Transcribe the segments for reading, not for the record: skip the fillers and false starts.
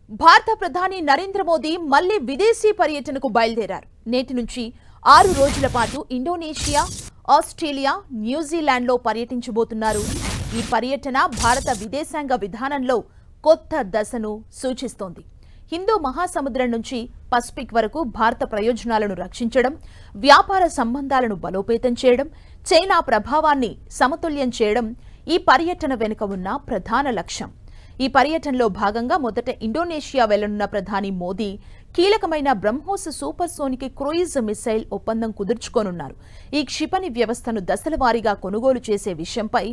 భారత ప్రధాని నరేంద్ర మోదీ మళ్లీ విదేశీ పర్యటనకు బయలుదేరారు. నేటి నుంచి 6 రోజుల పాటు ఇండోనేషియా, ఆస్ట్రేలియా, న్యూజిలాండ్లో పర్యటించబోతున్నారు. ఈ పర్యటన భారత విదేశాంగ విధానంలో కొత్త దశను సూచిస్తోంది. హిందూ మహాసముద్రం నుంచి పసిఫిక్ వరకు భారత ప్రయోజనాలను రక్షించడం, వ్యాపార సంబంధాలను బలోపేతం చేయడం, చైనా ప్రభావాన్ని సమతుల్యం చేయడం ఈ పర్యటన వెనుక ఉన్న ప్రధాన లక్ష్యం. ఈ పర్యటనలో భాగంగా మొదట ఇండోనేషియా వెళ్లనున్న ప్రధాని మోదీ కీలకమైన బ్రహ్మోస్ సూపర్సోనిక్ క్రూయిజ్ మిసైల్ ఒప్పందం కుదుర్చుకోనున్నారు. ఈ క్షిపణి వ్యవస్థను దశలవారీగా కొనుగోలు చేసే విషయంపై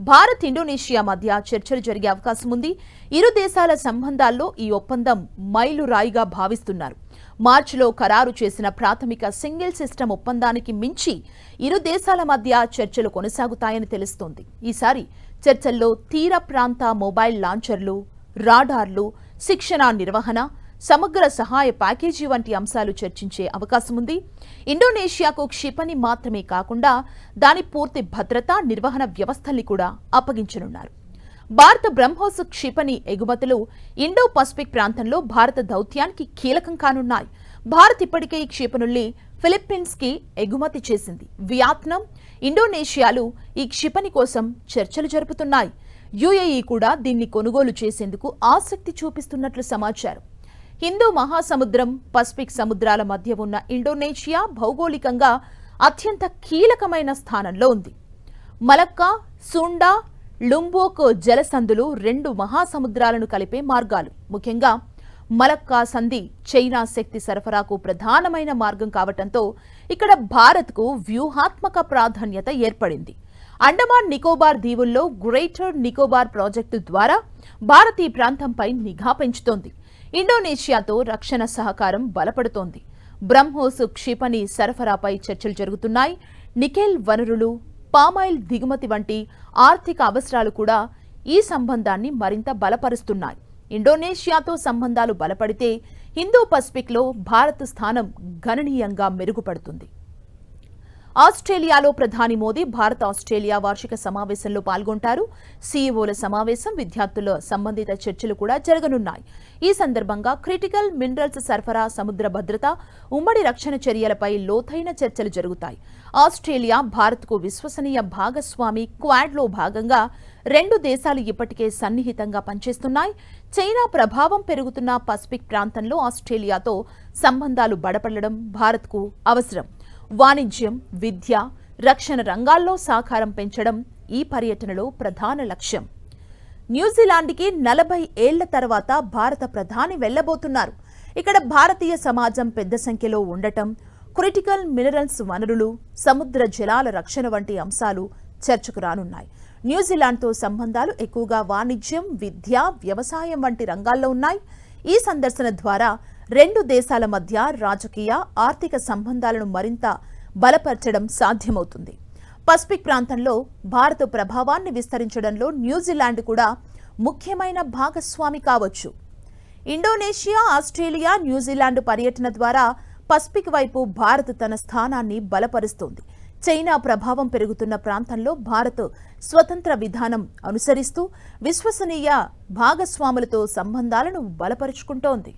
భారత్, ఇండోనేషియా మధ్య చర్చలు జరిగే అవకాశం ఉంది. ఇరు దేశాల సంబంధాల్లో ఈ ఒప్పందం మైలురాయిగా భావిస్తున్నారు. మార్చిలో ఖరారు చేసిన ప్రాథమిక సింగిల్ సిస్టమ్ ఒప్పందానికి మించి ఇరు దేశాల మధ్య చర్చలు కొనసాగుతాయని తెలుస్తోంది. ఈసారి చర్చల్లో తీర ప్రాంత మొబైల్ లాంచర్లు, రాడార్లు, శిక్షణ నిర్వహణ, సమగ్ర సహాయ ప్యాకేజీ వంటి అంశాలు చర్చించే అవకాశం ఉంది. ఇండోనేషియాకు క్షిపణి మాత్రమే కాకుండా దాని పూర్తి భద్రతా నిర్వహణ వ్యవస్థల్ని కూడా అప్పగించనున్నారు. భారత బ్రహ్మోస్ క్షిపణి ఎగుమతులు ఇండో పసిఫిక్ ప్రాంతంలో భారత దౌత్యానికి కీలకం కానున్నాయి. భారత్ ఇప్పటికే ఈ క్షిపణుల్ని ఫిలిప్పీన్స్ కి ఎగుమతి చేసింది. వియత్నాం, ఇండోనేషియాలు ఈ క్షిపణి కోసం చర్చలు జరుపుతున్నాయి. యుఏఈ కూడా దీన్ని కొనుగోలు చేసేందుకు ఆసక్తి చూపిస్తున్నట్లు సమాచారం. హిందూ మహాసముద్రం, పసిఫిక్ సముద్రాల మధ్య ఉన్న ఇండోనేషియా భౌగోళికంగా అత్యంత కీలకమైన స్థానంలో ఉంది. మలక్కా, సుండా, లుంబోక్ జలసంధులు 2 మహాసముద్రాలను కలిపే మార్గాలు. ముఖ్యంగా మలక్కా సంధి చైనా శక్తి సరఫరాకు ప్రధానమైన మార్గం కావటంతో ఇక్కడ భారత్కు వ్యూహాత్మక ప్రాధాన్యత ఏర్పడింది. అండమాన్ నికోబార్ దీవుల్లో గ్రేటర్ నికోబార్ ప్రాజెక్టు ద్వారా భారత్ ఈ ప్రాంతంపై నిఘా పెంచుతోంది. ఇండోనేషియాతో రక్షణ సహకారం బలపడుతోంది. బ్రహ్మోస్ క్షిపణి సరఫరాపై చర్చలు జరుగుతున్నాయి. నికెల్ వనరులు, పామాయిల్ దిగుమతి వంటి ఆర్థిక అవసరాలు కూడా ఈ సంబంధాన్ని మరింత బలపరుస్తున్నాయి. ఇండోనేషియాతో సంబంధాలు బలపడితే హిందూ పసిఫిక్లో భారత్ స్థానం గణనీయంగా మెరుగుపడుతుంది. ఆస్ట్రేలియాలో ప్రధాని మోదీ భారత్ ఆస్ట్రేలియా వార్షిక సమావేశంలో పాల్గొంటారు. సీఈఓల సమావేశం, విద్యార్థుల సంబంధిత చర్చలు కూడా జరగనున్నాయి. ఈ సందర్భంగా క్రిటికల్ మినరల్స్ సరఫరా, సముద్ర భద్రత, ఉమ్మడి రక్షణ చర్యలపై లోతైన చర్చలు జరుగుతాయి. ఆస్ట్రేలియా భారత్కు విశ్వసనీయ భాగస్వామి. క్వాడ్లో భాగంగా 2 దేశాలు ఇప్పటికే సన్నిహితంగా పనిచేస్తున్నాయి. చైనా ప్రభావం పెరుగుతున్న పసిఫిక్ ప్రాంతంలో ఆస్ట్రేలియాతో సంబంధాలు బలపడడం భారత్కు అవసరం. వాణిజ్యం, విద్య, రక్షణ రంగాల్లో సహకారం పెంచడం ఈ పర్యటనలో ప్రధాన లక్ష్యం. న్యూజిలాండ్కి 40 ఏళ్ల తర్వాత భారత ప్రధాని వెళ్లబోతున్నారు. ఇక్కడ భారతీయ సమాజం పెద్ద సంఖ్యలో ఉండటం, క్రిటికల్ మినరల్స్ వనరులు, సముద్ర జలాల రక్షణ వంటి అంశాలు చర్చకు రానున్నాయి. న్యూజిలాండ్తో సంబంధాలు ఎక్కువగా వాణిజ్యం, విద్య, వ్యవసాయం వంటి రంగాల్లో ఉన్నాయి. ఈ సందర్శన ద్వారా 2 దేశాల మధ్య రాజకీయ, ఆర్థిక సంబంధాలను మరింత బలపరచడం సాధ్యమవుతుంది. పసిఫిక్ ప్రాంతంలో భారత ప్రభావాన్ని విస్తరించడంలో న్యూజిలాండ్ కూడా ముఖ్యమైన భాగస్వామి కావచ్చు. ఇండోనేషియా, ఆస్ట్రేలియా, న్యూజిలాండ్ పర్యటన ద్వారా పసిఫిక్ వైపు భారత్ తన స్థానాన్ని బలపరుస్తోంది. చైనా ప్రభావం పెరుగుతున్న ప్రాంతంలో భారత్ స్వతంత్ర విధానం అనుసరిస్తూ విశ్వసనీయ భాగస్వాములతో సంబంధాలను బలపరుచుకుంటోంది.